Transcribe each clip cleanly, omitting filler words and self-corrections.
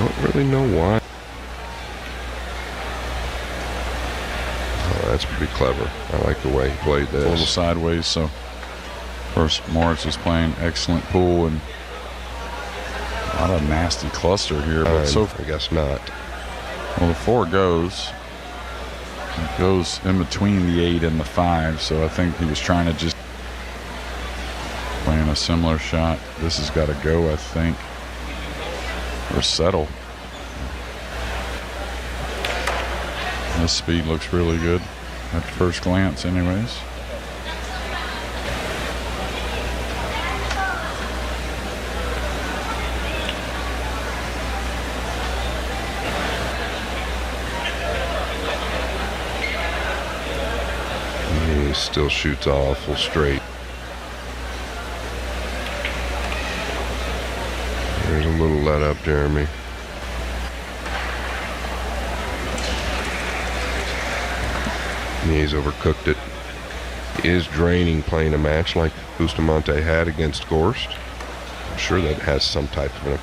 Don't really know why. Oh, that's pretty clever. I like the way he played this. A little sideways, so first Moritz is playing excellent pool and a lot of nasty cluster here, but so I guess not. well, the 4 goes. It goes in between the 8 and the 5, so I think he was trying to just playing a similar shot. This has got to go, I think, or settle. This speed looks really good at first glance, anyways. He still shoots awful straight. There's a little let up, Jeremy. He's overcooked it. He is draining playing a match like Bustamante had against Gorst. I'm sure that has some type of an.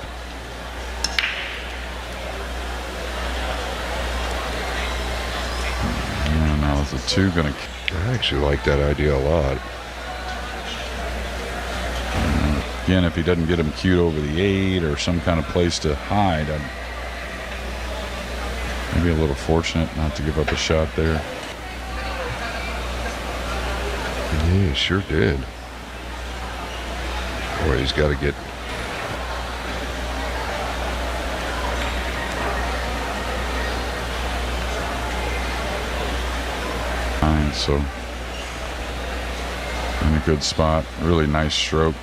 Yeah, now is the 2 going to. I actually like that idea a lot. Again, if he doesn't get him cued over the 8 or some kind of place to hide, I'd be a little fortunate not to give up a shot there. Yeah, he sure did. Boy, he's got to get. Fine, so in a good spot. Really nice stroke.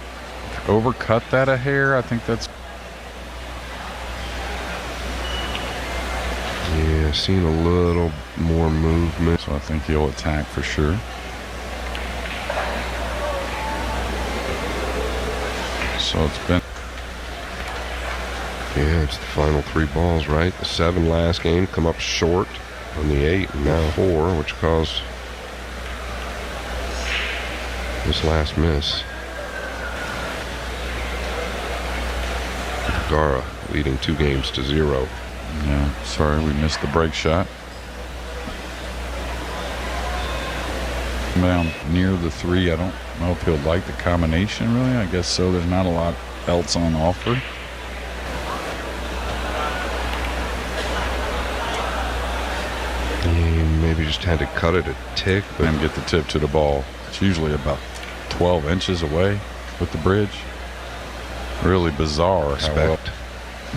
Overcut that a hair. I think that's. Yeah, seen a little more movement. So I think he'll attack for sure. So it's been. Yeah, it's the final 3 balls, right? The 7 last game come up short on the 8, and now 4, which caused this last miss. Vergara leading 2 games to 0. Yeah, sorry we missed the break shot. Down near the 3, I don't know if he'll like the combination really. I guess so. There's not a lot else on offer. He maybe just had to cut it a tick, but And get the tip to the ball. It's usually about 12 inches away with the bridge. Really bizarre how well.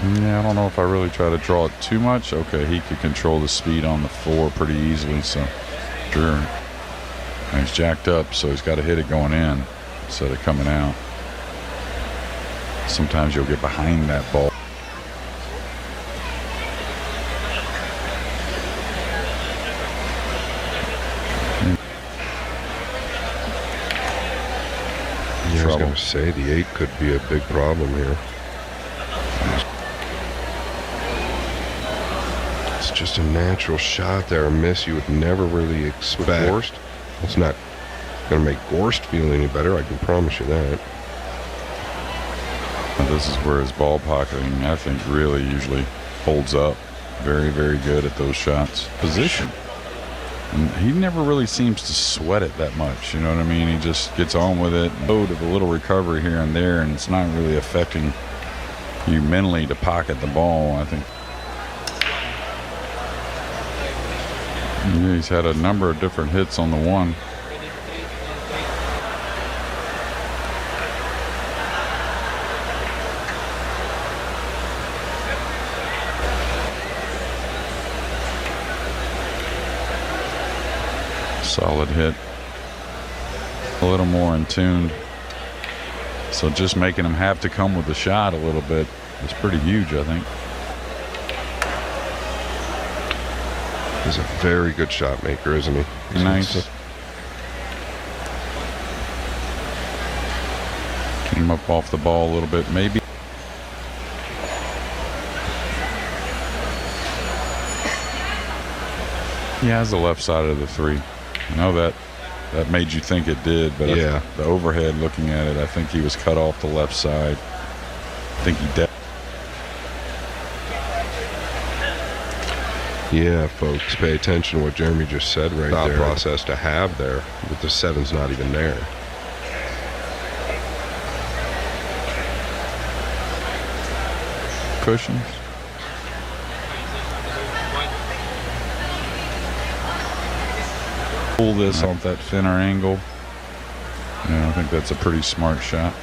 Yeah, I don't know if I really try to draw it too much. Okay, he could control the speed on the 4 pretty easily, so sure. And he's jacked up, so he's got to hit it going in instead of coming out. Sometimes you'll get behind that ball. Yeah, I was going to say the 8 could be a big problem here. It's just a natural shot there, a miss you would never really expect. Gorst, it's not going to make Gorst feel any better, I can promise you that. This is where his ball pocketing, I think, really usually holds up. Very, very good at those shots. Position. And he never really seems to sweat it that much, you know what I mean? He just gets on with it. Load of a little recovery here and there, and it's not really affecting you mentally to pocket the ball, I think. Yeah, he's had a number of different hits on the 1. Solid hit. A little more in tune. So just making him have to come with the shot a little bit is pretty huge, I think. He's a very good shot maker, isn't he? Nice. Came up off the ball a little bit, maybe. He has the left side of the 3. I know that made you think it did, but yeah, the overhead looking at it, I think he was cut off the left side. I think he did. Yeah, folks, pay attention to what Jeremy just said right there. Process to have there, but the 7's not even there. Cushions. Pull this off that thinner angle. Yeah, I think that's a pretty smart shot.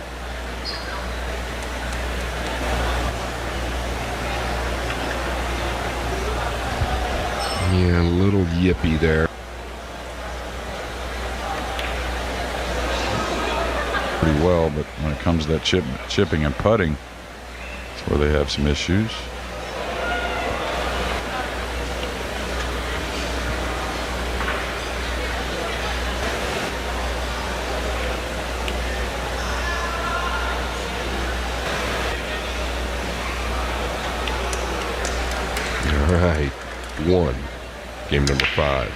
Yeah, a little yippy there. Pretty well, but when it comes to that chipping and putting, that's where they have some issues. All right, 1. Game number 5.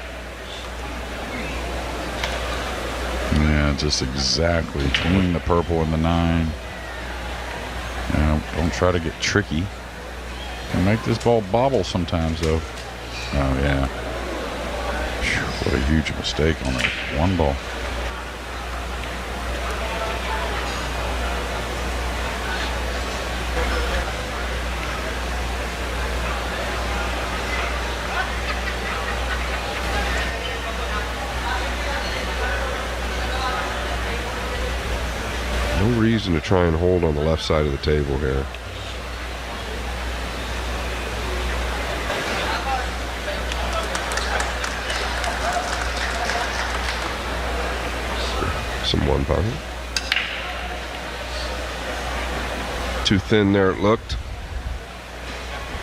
Yeah, just exactly between the purple and the 9. Don't try to get tricky. Can make this ball bobble sometimes, though. Oh yeah. Whew, what a huge mistake on that one ball. No reason to try and hold on the left side of the table here. Some 1 pocket. Too thin there it looked.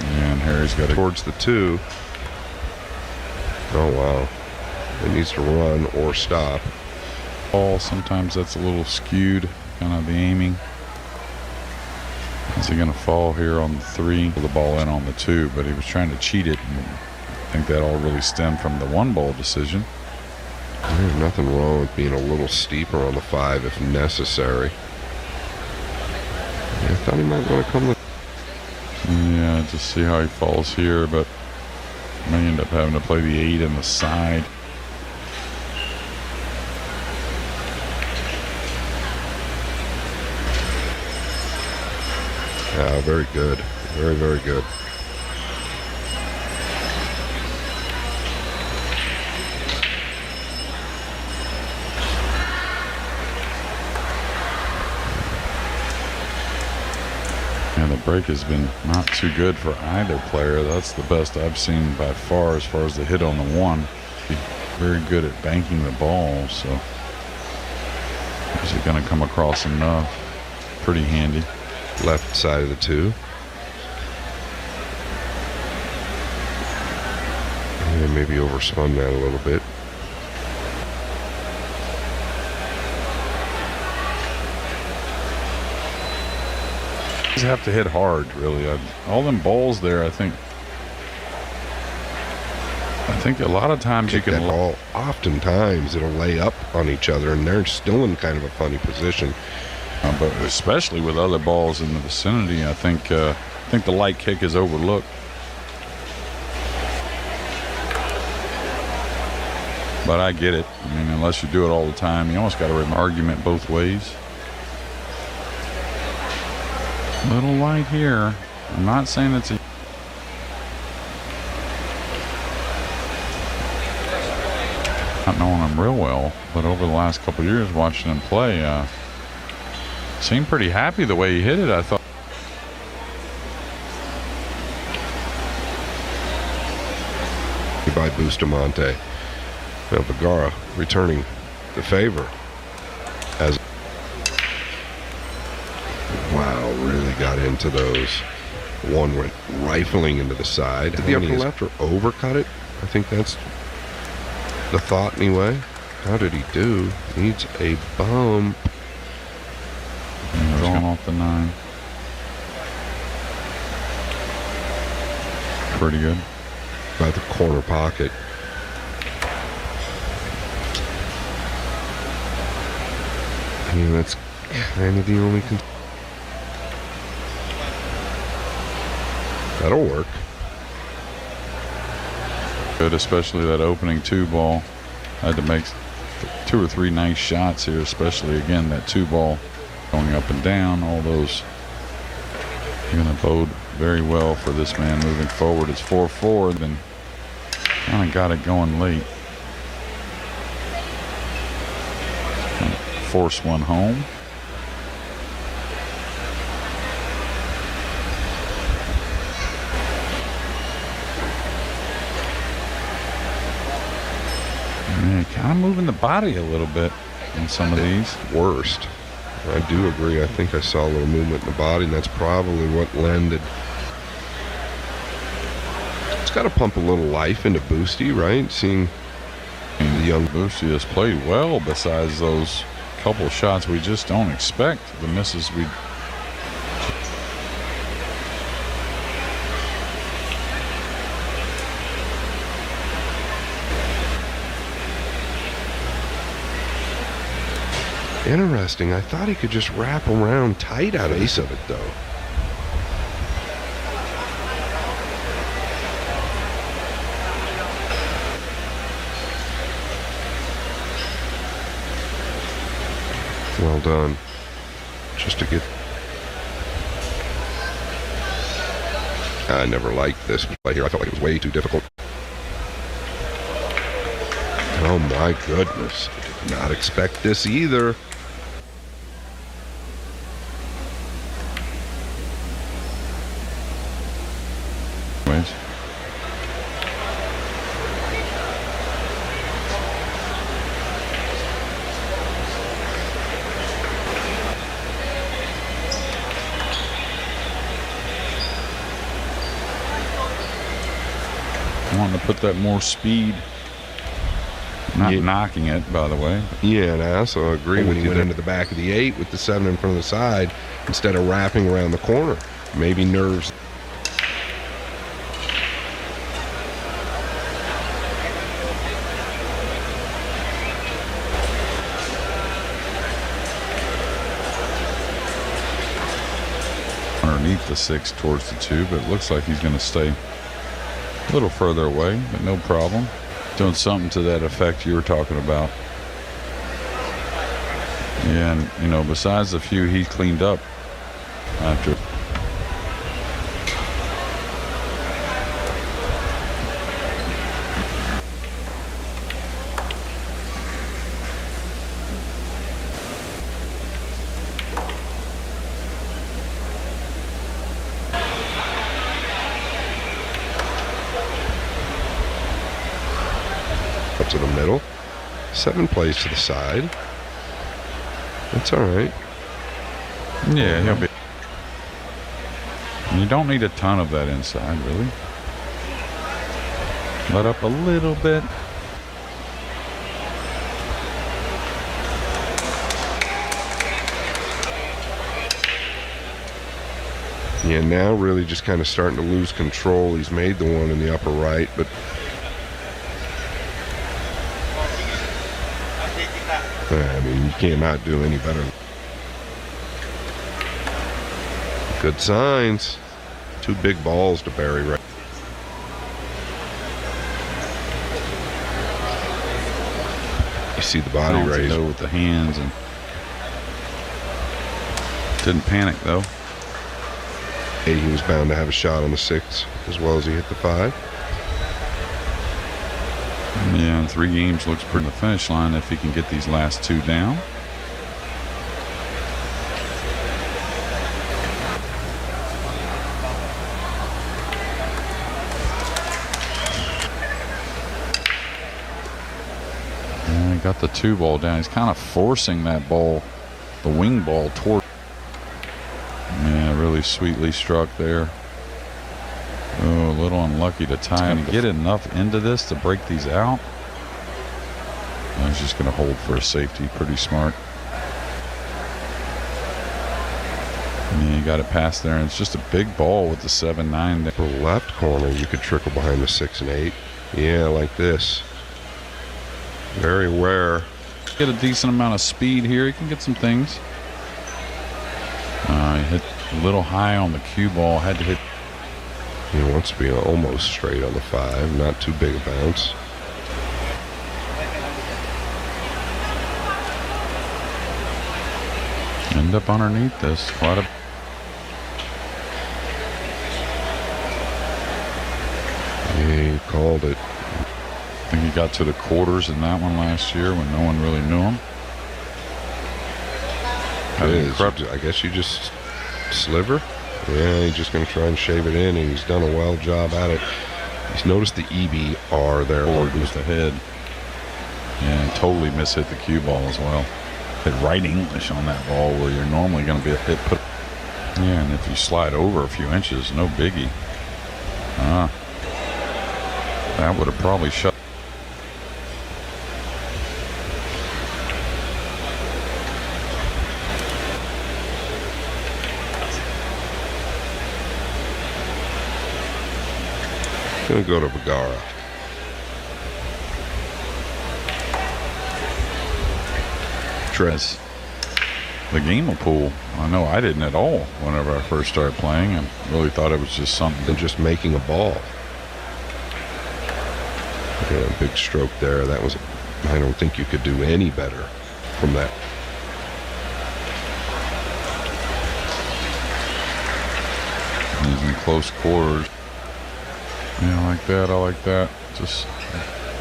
And Harry's got it towards the 2. Oh wow. It needs to run or stop. ball. Sometimes that's a little skewed, kind of the aiming. Is he going to fall here on the 3? The ball in on the 2, but he was trying to cheat it. And I think that all really stemmed from the 1 ball decision. There's nothing wrong with being a little steeper on the 5 if necessary. Yeah, I thought he might want to come with. Yeah, just see how he falls here, but may end up having to play the 8 in the side. Yeah, very good. Very, very good. And the break has been not too good for either player. That's the best I've seen by far as the hit on the 1. Very good at banking the ball, so is it going to come across enough? Pretty handy. Left side of the 2. And maybe overspun that a little bit. You have to hit hard, really. All them balls there, I think a lot of times you can ball. Oftentimes it'll lay up on each other, and they're still in kind of a funny position. But especially with other balls in the vicinity, I think the light kick is overlooked. But I get it. I mean, unless you do it all the time, you almost got to argument both ways. Little light here. I'm not saying it's a. Not knowing him real well, but over the last couple of years watching him play, seemed pretty happy the way he hit it, I thought. By Bustamante. Now Vergara returning the favor. As wow, really got into those. 1 went rifling into the side. Did the upper left or overcut it? I think that's the thought anyway. How did he do? Needs a bump. Going off the 9. Pretty good. By the corner pocket. Yeah, that's kind of the only. That'll work. Good, especially that opening 2 ball. Had to make 2 or 3 nice shots here, especially again that 2 ball going up and down. All those going to bode very well for this man moving forward. It's 4-4, then kind of got it going late. Force one home. Kind of moving the body a little bit in some of these. Worst. I do agree. I think I saw a little movement in the body, and that's probably what landed. It's got to pump a little life into Boosty, right? Seeing the young Boosty has played well besides those couple shots we just don't expect. The misses we... Interesting. I thought he could just wrap around tight out of it, though. Well done. Just to get... I never liked this play here. I felt like it was way too difficult. Oh my goodness. I did not expect this either. Wanting to put that more speed, not knocking it, by the way. Yeah, and I also agree when he went into the back of the 8 with the 7 in front of the side instead of wrapping around the corner. Maybe nerves. Underneath the 6 towards the 2, but it looks like he's going to stay a little further away, but no problem. Doing something to that effect you were talking about. Yeah, and you know, besides the few he cleaned up after. Up to the middle. 7 plays to the side. That's all right. Yeah, he'll be. You don't need a ton of that inside, really. Let up a little bit. Yeah, now really just kind of starting to lose control. He's made the one in the upper right, but I mean, you cannot do any better. Good signs. 2 big balls to bury right. You see the body raise with the hands, and didn't panic though. Hey, he was bound to have a shot on the 6 as well as he hit the 5. Yeah, in 3 games looks pretty on the finish line if he can get these last 2 down. And he got the 2 ball down. He's kind of forcing that ball, the wing ball, toward. Yeah, really sweetly struck there. Oh, a little unlucky to tie him. Get enough into this to break these out. I was just going to hold for a safety. Pretty smart. Yeah, you got it past there, and it's just a big ball with the 7-9 there. For the left corner, you could trickle behind the 6 and 8. Yeah, like this. Very rare. Get a decent amount of speed here. He can get some things. He hit a little high on the cue ball. Had to hit. He wants to be almost straight on the 5, not too big a bounce. End up underneath this. Quite a. Yeah, he called it. I think he got to the quarters in that one last year when no one really knew him. I guess you just sliver. Yeah, he's just going to try and shave it in, and he's done a well job at it. He's noticed the EBR there. Forward with the head. Yeah, totally mishit the cue ball as well. Hit right English on that ball where you're normally going to be a hit put. Yeah, and if you slide over a few inches, no biggie. That would have probably shut. Going to go to Vergara. Tress. The game of pool. I know I didn't at all whenever I first started playing, and really thought it was just something. Than just making a ball. Yeah, big stroke there. That was. I don't think you could do any better from that. He's in close quarters. Yeah, I like that. I like that. Just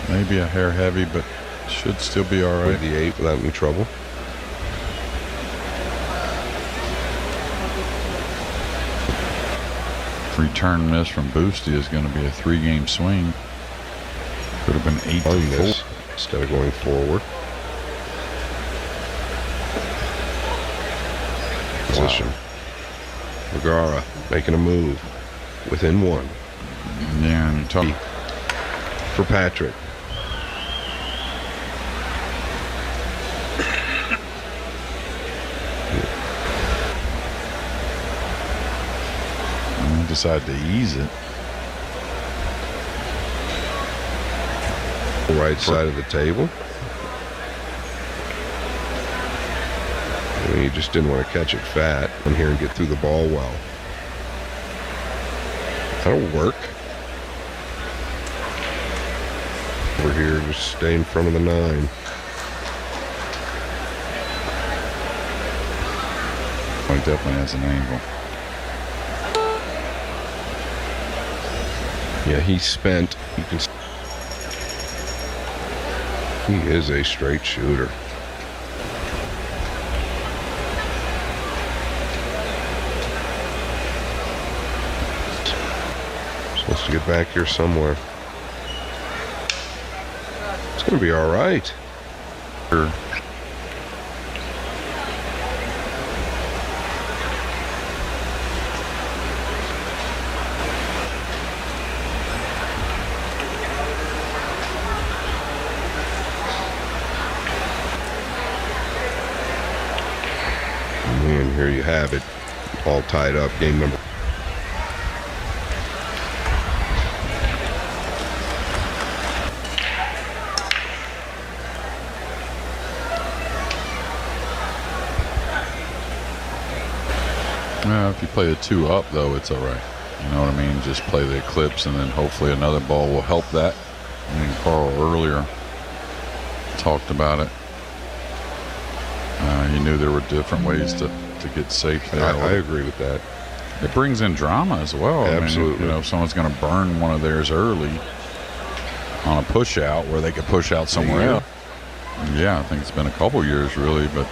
maybe a hair heavy, but should still be all right. With the 8 without any trouble. Return miss from Boosty is going to be a 3-game swing. Could have been 8 on this instead of going forward. Position. Vergara making a move within 1. Yeah, and you're talking for Patrick. And decide to ease it. Right side of the table. He just didn't want to catch it fat. Come here and get through the ball well. That'll work. Over here, just stay in front of the 9. Oh, he definitely has an angle. Yeah, he spent. You can. He is a straight shooter. Supposed to get back here somewhere. It's going to be all right. Sure. And here you have it, all tied up. Game number. If you play the 2 up, though, it's all right. You know what I mean? Just play the eclipse, and then hopefully another ball will help that. I mean, Carl earlier talked about it. He knew there were different ways to get safe there. I agree with that. It brings in drama as well. Absolutely. I mean, you know, if someone's going to burn one of theirs early on a push out where they could push out somewhere else. Yeah, I think it's been a couple years really, but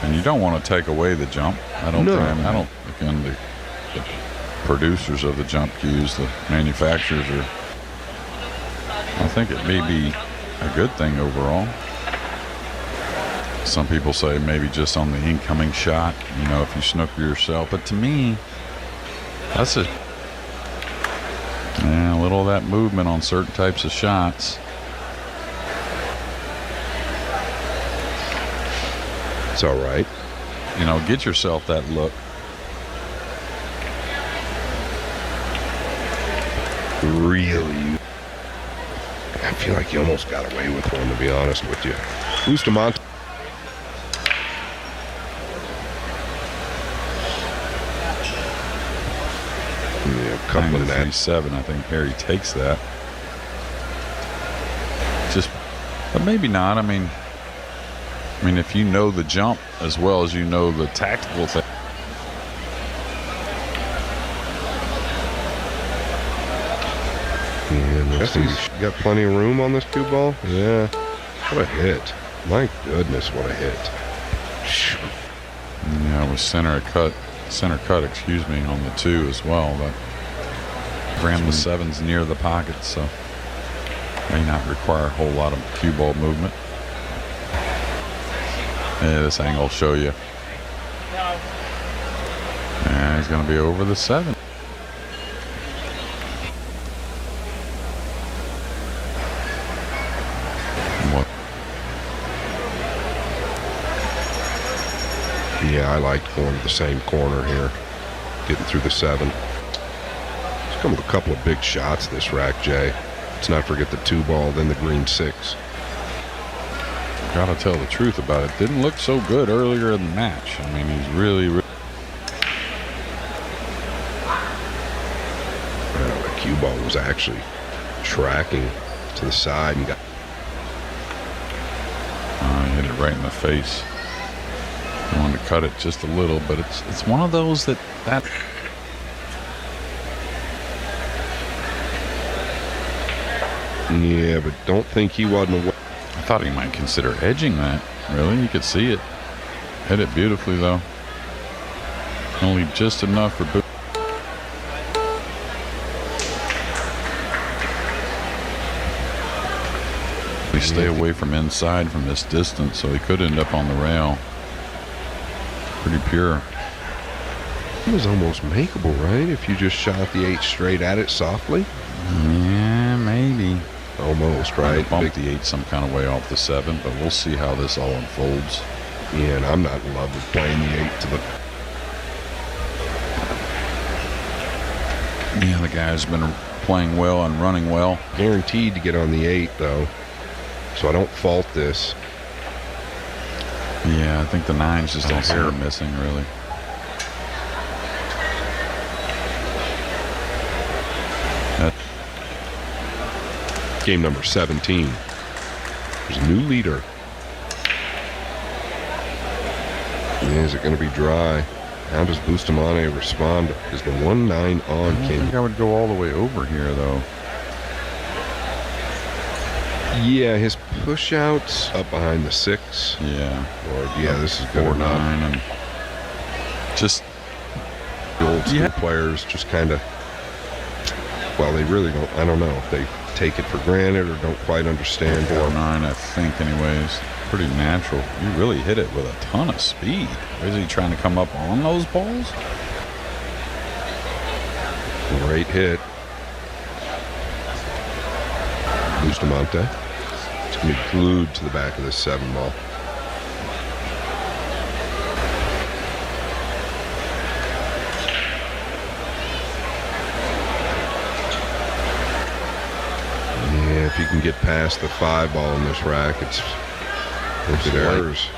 and you don't want to take away the jump. I don't think again the producers of the jump cues, the manufacturers are. I think it may be a good thing overall. Some people say maybe just on the incoming shot, you know, if you snooker yourself. But to me, that's a little of that movement on certain types of shots. It's all right. You know, get yourself that look. Really? I feel like you almost got away with one, to be honest with you. Bustamante. Yeah, coupling that. 93.7. I think Harry takes that. But maybe not. I mean, if you know the jump as well as you know the tactical thing. And he's got plenty of room on this cue ball. Yeah. What a hit. My goodness, what a hit. Yeah, it was center cut, excuse me, on the 2 as well. But ran the 7s near the pocket, so may not require a whole lot of cue ball movement. Yeah, this angle will show you. And he's going to be over the 7. What? Yeah, I liked going to the same corner here, getting through the 7. It's come with a couple of big shots this rack, Jay. Let's not forget the 2 ball, then the green 6. Gotta tell the truth about it. Didn't look so good earlier in the match. I mean, he's really The cue ball was actually tracking to the side and got. Hit it right in the face. I wanted to cut it just a little, but it's one of those that. Yeah, but don't think he wasn't aware. I thought he might consider edging that. Really, you could see it. Hit it beautifully though. Only just enough for boot. We stay away from inside from this distance, so he could end up on the rail. Pretty pure. It was almost makeable, right? If you just shot the 8 straight at it softly. Yeah, maybe. Almost, right? Bump the 8 some kind of way off the 7, but we'll see how this all unfolds. Yeah, and I'm not in love with playing the 8 to the. Yeah, the guy's been playing well and running well. Guaranteed to get on the 8, though. So I don't fault this. Yeah, I think the 9's just a hair missing, really. Game number 17. There's a new leader. Is it going to be dry? How does Bustamante respond? Is the 1-9 on? I don't think I would go all the way over here, though. Yeah, his push outs up behind the 6. Yeah. Or yeah, this is good 4-9 enough. and just The old school players just kind of, well, they really don't. I don't know if they take it for granted or don't quite understand. 4-9, I think, anyways. Pretty natural. You really hit it with a ton of speed. Is he trying to come up on those balls? Great hit. Bustamante. It's going to be glued to the back of this 7 ball. Yeah, if you can get past the 5 ball in this rack, it's errors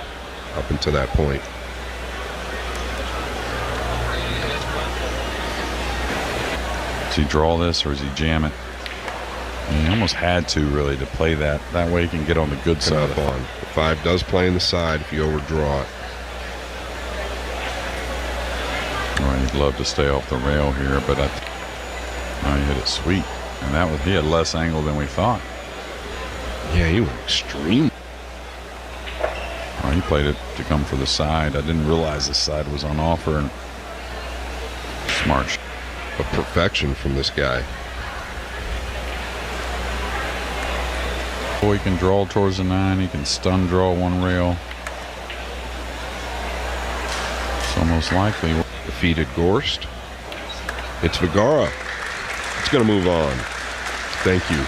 up until that point. Does he draw this or does he jam it? He almost had to, really, to play that. That way he can get on the good side. Up on. The 5 does play in the side if you overdraw it. All right, he'd love to stay off the rail here, but he hit it sweet. And that was, he had less angle than we thought. Yeah, he went extreme. Oh, he played it to come for the side. I didn't realize the side was on offer. And smart. But perfection from this guy. Oh, he can draw towards the 9. He can stun draw 1 rail. It's almost likely. Defeated Gorst. It's Vergara. It's going to move on. Thank you.